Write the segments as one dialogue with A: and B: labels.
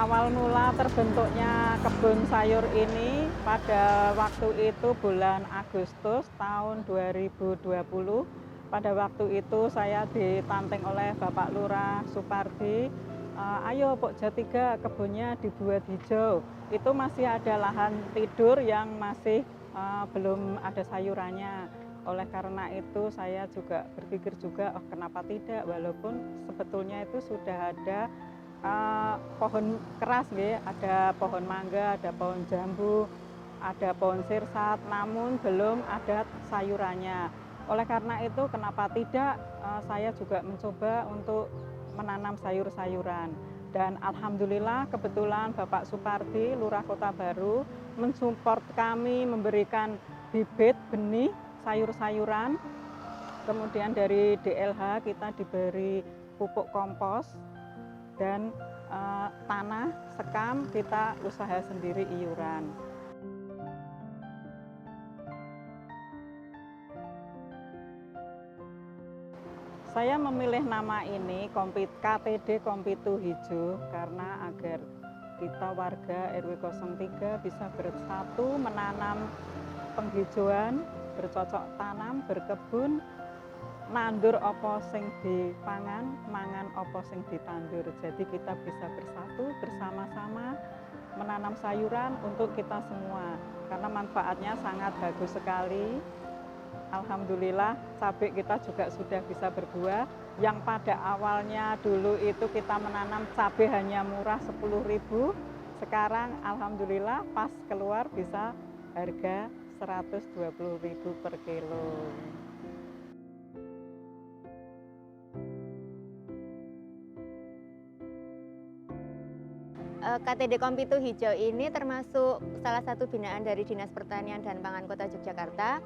A: Awal mula terbentuknya kebun sayur ini pada waktu itu bulan Agustus tahun 2020. Pada waktu itu saya ditanteng oleh Bapak Lurah Supardi, ayo Pokja 3 kebunnya dibuat hijau. Itu masih ada lahan tidur yang masih belum ada sayurannya. Oleh karena itu saya juga berpikir juga, oh kenapa tidak, walaupun sebetulnya itu sudah ada pohon keras nggih, ada pohon mangga, ada pohon jambu, ada pohon sirsat, namun belum ada sayurannya. Oleh karena itu kenapa tidak saya juga mencoba untuk menanam sayur-sayuran. Dan alhamdulillah kebetulan Bapak Supardi, Lurah Kota Baru, mensupport kami memberikan bibit benih sayur-sayuran. Kemudian dari DLH kita diberi pupuk kompos dan tanah sekam, kita usaha sendiri iuran. Saya memilih nama ini KTD Kompitu Hijau karena agar kita warga RW 03 bisa bersatu menanam penghijauan, bercocok tanam, berkebun, nandur opo sing dipangan, mangan opo sing ditandur. Jadi kita bisa bersatu bersama-sama menanam sayuran untuk kita semua. Karena manfaatnya sangat bagus sekali. Alhamdulillah cabai kita juga sudah bisa berbuah. Yang pada awalnya dulu itu kita menanam cabai hanya murah 10.000. Sekarang alhamdulillah pas keluar bisa harga 120.000 per kilo.
B: KTD Kompitu Hijau ini termasuk salah satu binaan dari Dinas Pertanian dan Pangan Kota Yogyakarta.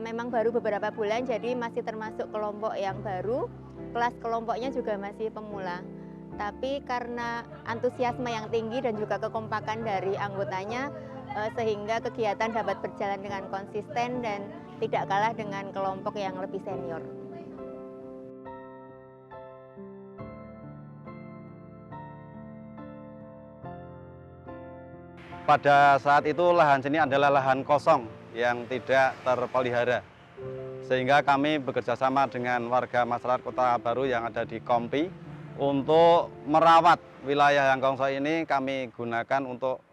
B: Memang baru beberapa bulan, jadi masih termasuk kelompok yang baru. Kelas kelompoknya juga masih pemula. Tapi karena antusiasme yang tinggi dan juga kekompakan dari anggotanya, sehingga kegiatan dapat berjalan dengan konsisten dan tidak kalah dengan kelompok yang lebih senior.
C: Pada saat itu lahan sini adalah lahan kosong yang tidak terpelihara. Sehingga kami bekerjasama dengan warga masyarakat Kota Baru yang ada di Kompi untuk merawat wilayah yang kosong ini. Kami gunakan untuk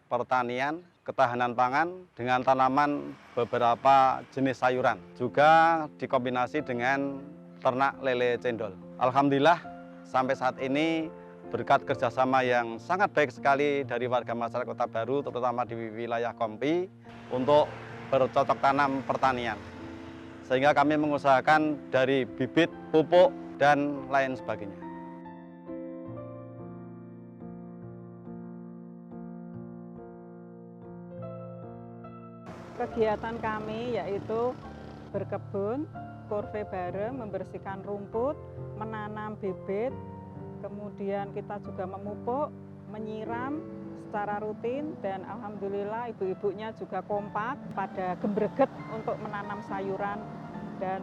C: pertanian, ketahanan pangan dengan tanaman beberapa jenis sayuran. Juga dikombinasi dengan ternak lele cendol. Alhamdulillah sampai saat ini berkat kerjasama yang sangat baik sekali dari warga masyarakat Kota Baru, terutama di wilayah Kompi, untuk bercocok tanam pertanian. Sehingga kami mengusahakan dari bibit, pupuk, dan lain sebagainya.
A: Kegiatan kami yaitu berkebun, kurve bareng, membersihkan rumput, menanam bibit, kemudian kita juga memupuk, menyiram secara rutin, dan alhamdulillah ibu-ibunya juga kompak pada gembreget untuk menanam sayuran dan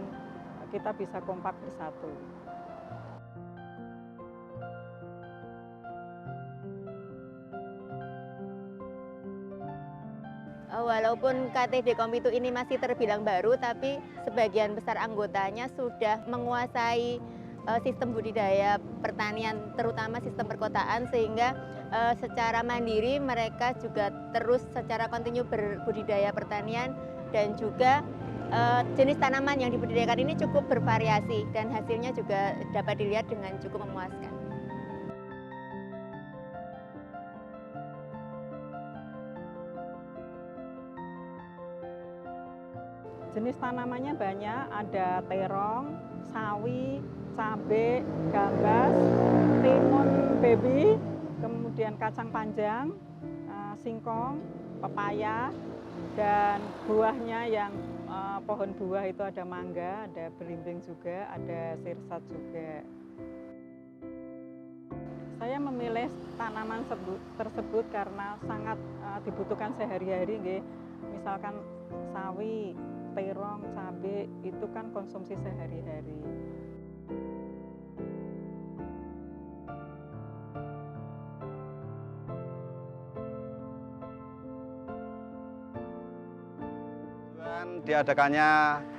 A: kita bisa kompak bersatu.
B: Walaupun KTD Kompitu ini masih terbilang baru, tapi sebagian besar anggotanya sudah menguasai sistem budidaya pertanian, terutama sistem perkotaan, sehingga secara mandiri mereka juga terus secara kontinu berbudidaya pertanian, dan juga jenis tanaman yang dibudidayakan ini cukup bervariasi dan hasilnya juga dapat dilihat dengan cukup memuaskan.
A: Jenis tanamannya banyak, ada terong, sawi, cabai, gambas, timun baby, kemudian kacang panjang, singkong, pepaya, dan buahnya yang pohon buah itu ada mangga, ada belimbing juga, ada sirsat juga. Saya memilih tanaman tersebut karena sangat dibutuhkan sehari-hari, nggih. Misalkan sawi, terong, cabai itu kan konsumsi sehari-hari.
C: Tujuan diadakannya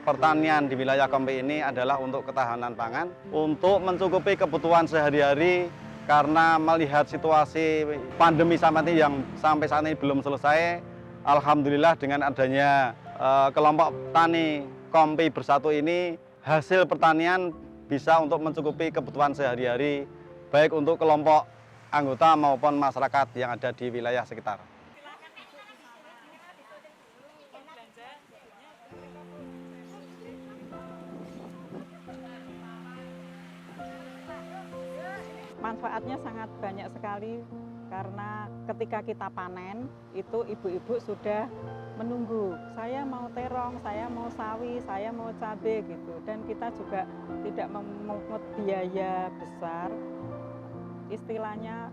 C: pertanian di wilayah Kompi ini adalah untuk ketahanan pangan, untuk mencukupi kebutuhan sehari-hari karena melihat situasi pandemi sampai yang sampai saat ini belum selesai. Alhamdulillah dengan adanya kelompok tani Kompi Bersatu ini, hasil pertanian bisa untuk mencukupi kebutuhan sehari-hari, baik untuk kelompok anggota maupun masyarakat yang ada di wilayah sekitar.
A: Manfaatnya sangat banyak sekali karena ketika kita panen itu ibu-ibu sudah menunggu, saya mau terong, saya mau sawi, saya mau cabai gitu, dan kita juga tidak memungut biaya besar, istilahnya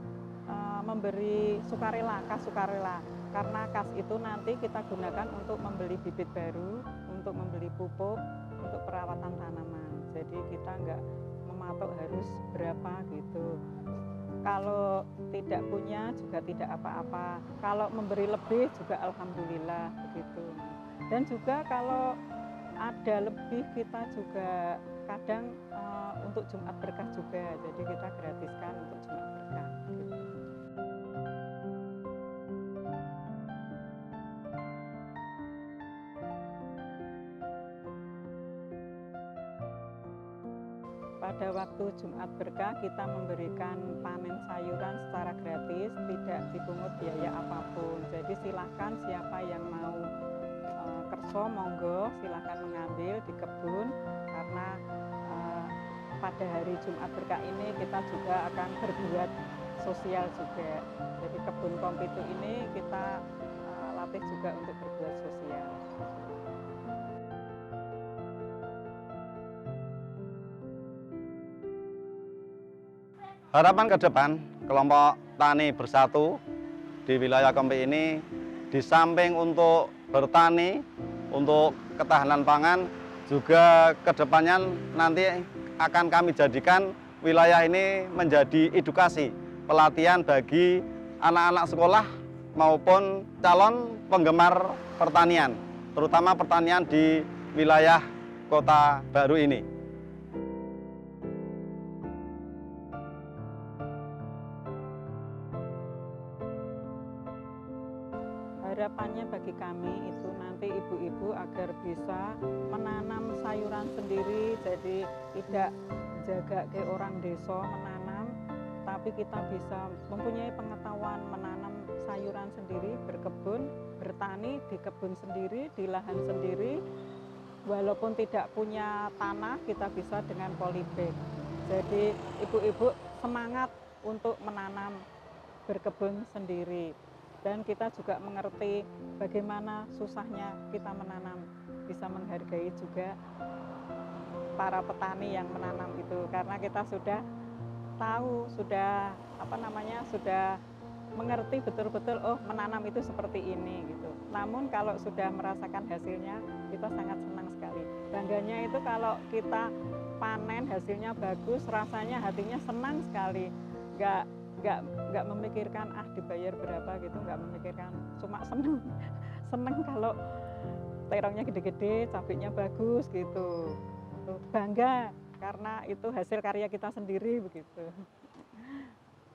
A: memberi sukarela, kas sukarela, karena kas itu nanti kita gunakan untuk membeli bibit baru, untuk membeli pupuk, untuk perawatan tanaman. Jadi kita nggak mematok harus berapa gitu. Kalau tidak punya juga tidak apa-apa. Kalau memberi lebih juga alhamdulillah begitu. Dan juga kalau ada lebih kita juga kadang untuk Jumat Berkah juga. Jadi kita gratiskan untuk Jumat Berkah. Gitu. Pada waktu Jumat Berkah kita memberikan panen sayuran secara gratis, tidak dipungut biaya apapun. Jadi silahkan siapa yang mau kerso monggo silahkan mengambil di kebun, karena pada hari Jumat Berkah ini kita juga akan berbuat sosial juga. Jadi kebun Kompitu ini kita latih juga untuk berbuat sosial.
C: Harapan ke depan, kelompok tani bersatu di wilayah Kompi ini, di samping untuk bertani, untuk ketahanan pangan, juga ke depannya nanti akan kami jadikan wilayah ini menjadi edukasi, pelatihan bagi anak-anak sekolah maupun calon penggemar pertanian, terutama pertanian di wilayah Kota Baru ini.
A: Harapannya bagi kami itu nanti ibu-ibu agar bisa menanam sayuran sendiri, jadi tidak jaga ke orang desa menanam, tapi kita bisa mempunyai pengetahuan menanam sayuran sendiri, berkebun, bertani di kebun sendiri, di lahan sendiri. Walaupun tidak punya tanah, kita bisa dengan polybag. Jadi ibu-ibu semangat untuk menanam, berkebun sendiri. Dan kita juga mengerti bagaimana susahnya kita menanam, bisa menghargai juga para petani yang menanam itu, karena kita sudah tahu, sudah sudah mengerti betul-betul, oh menanam itu seperti ini gitu. Namun kalau sudah merasakan hasilnya, kita sangat senang sekali. Bangganya itu kalau kita panen hasilnya bagus, rasanya hatinya senang sekali. Nggak memikirkan dibayar berapa gitu, nggak memikirkan, cuma seneng kalau terongnya gede-gede, cabenya bagus gitu, bangga karena itu hasil karya kita sendiri begitu.